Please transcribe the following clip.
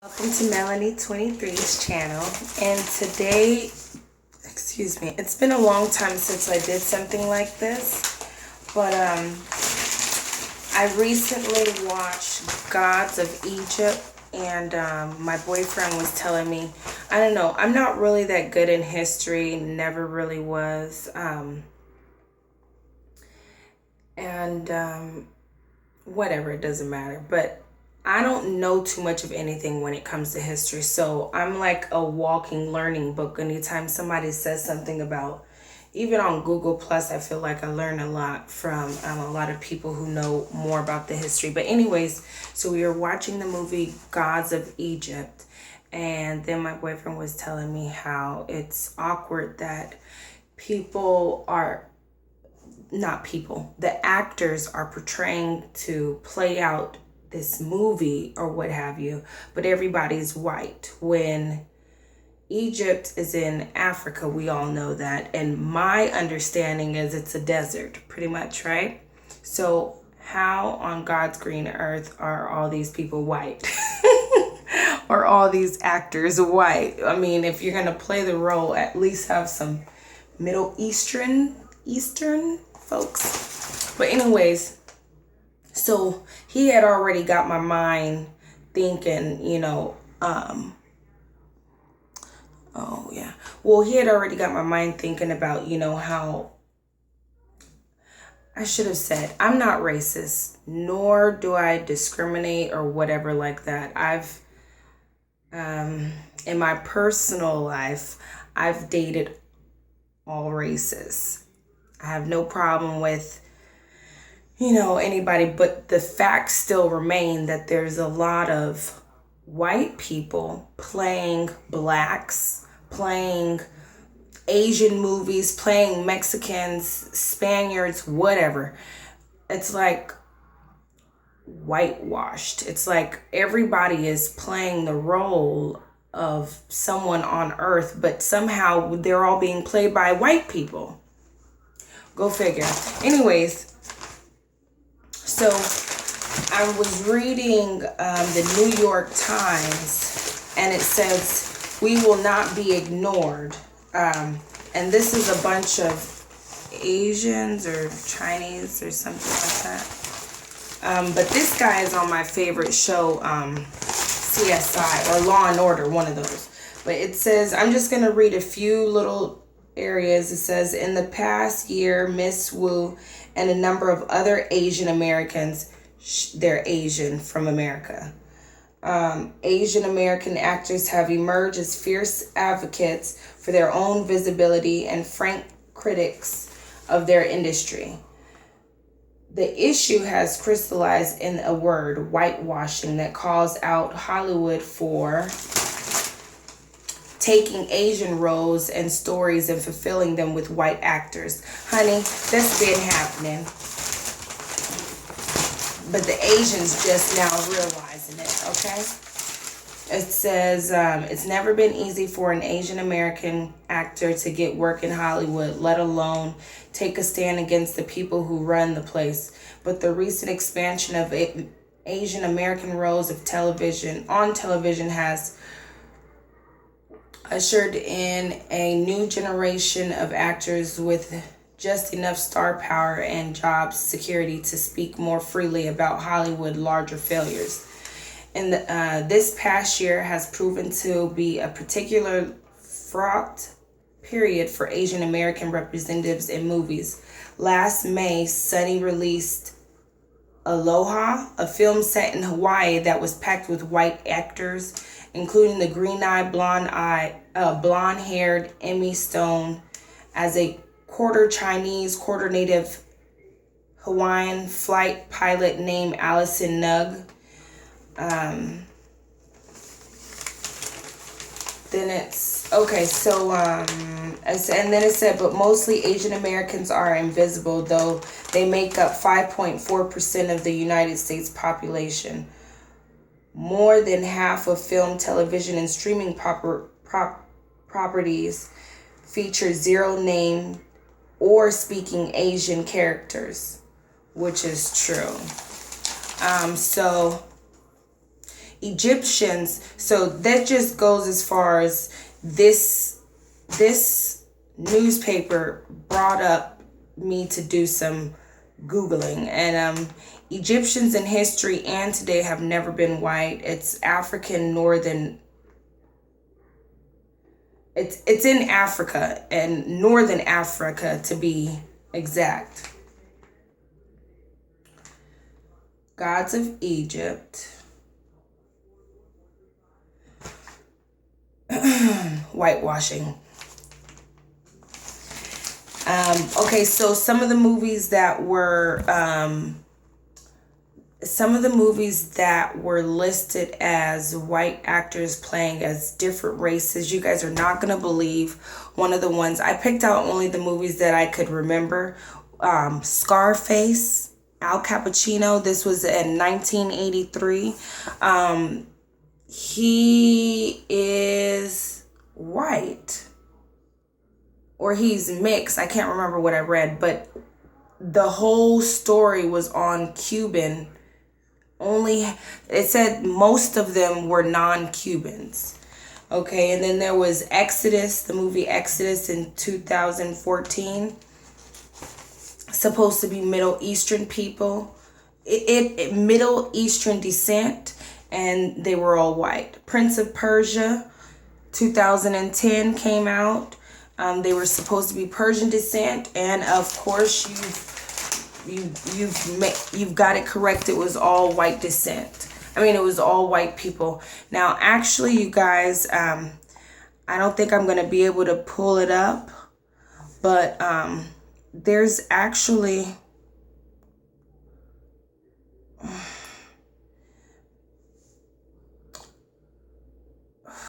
Welcome to Melanie 23's channel, and today, it's been a long time since I did something like this, but I recently watched Gods of Egypt, and my boyfriend was telling me, I don't know, I'm not really that good in history, never really was, whatever, it doesn't matter, but I don't know too much of anything when it comes to history. So I'm like a walking learning book. Anytime somebody says something about, even on Google Plus, I feel like I learn a lot from a lot of people who know more about the history. But anyways, so we were watching the movie Gods of Egypt. And then my boyfriend was telling me how it's awkward that the actors are portraying to play out this movie or what have you, but everybody's white. When Egypt is in Africa, we all know that. And my understanding is it's a desert, pretty much, right? So how on God's green earth are all these people white? Or all these actors white? I mean, if you're gonna play the role, at least have some Middle Eastern folks. But anyways, so he had already got my mind thinking, he had already got my mind thinking about, how I should have said, I'm not racist, nor do I discriminate or whatever like that. In my personal life, I've dated all races. I have no problem with anybody, but the facts still remain that there's a lot of white people playing blacks, playing Asian movies, playing Mexicans, Spaniards, whatever. It's like whitewashed. It's like everybody is playing the role of someone on earth, but somehow they're all being played by white people. Go figure. Anyways, so I was reading the New York Times, and it says, "We will not be ignored." And this is a bunch of Asians or Chinese or something like that. But this guy is on my favorite show, CSI or Law and Order, one of those. But it says, I'm just going to read a few little areas. It says, in the past year, Miss Wu and a number of other Asian Americans, they're Asian from America. Asian American actors have emerged as fierce advocates for their own visibility and frank critics of their industry. The issue has crystallized in a word, whitewashing, that calls out Hollywood for taking Asian roles and stories and fulfilling them with white actors. Honey, that's been happening. But the Asians just now realizing it, okay? It says, it's never been easy for an Asian American actor to get work in Hollywood, let alone take a stand against the people who run the place. But the recent expansion of Asian American roles on television has ushered in a new generation of actors with just enough star power and job security to speak more freely about Hollywood larger failures. And this past year has proven to be a particular fraught period for Asian American representatives in movies. Last May, Sunny released Aloha, a film set in Hawaii that was packed with white actors, including the green-eyed, blonde-haired Emmy Stone as a quarter Chinese, quarter Native Hawaiian flight pilot named Allison Nug. Then it's okay. So and then it said, but mostly Asian Americans are invisible, though they make up 5.4% of the United States population. More than half of film, television, and streaming properties feature zero name or speaking Asian characters, which is true. So Egyptians, so that just goes as far as this newspaper brought up me to do some Googling. And Egyptians in history and today have never been white. It's African northern. It's in Africa, and northern Africa to be exact. Gods of Egypt. Whitewashing. Okay, so some of the movies that were listed as white actors playing as different races. You guys are not gonna believe one of the ones. I picked out only the movies that I could remember. Scarface, Al Cappuccino. This was in 1983. He is white, or he's mixed. I can't remember what I read, but the whole story was on Cuban. Only, it said most of them were non-Cubans. Okay, and then there was Exodus, the movie Exodus in 2014. Supposed to be Middle Eastern people. It Middle Eastern descent, and they were all white. Prince of Persia, 2010 came out. They were supposed to be Persian descent, and of course you've got it correct. It was all white descent. I mean, it was all white people. Now, actually, you guys, I don't think I'm gonna be able to pull it up, but there's actually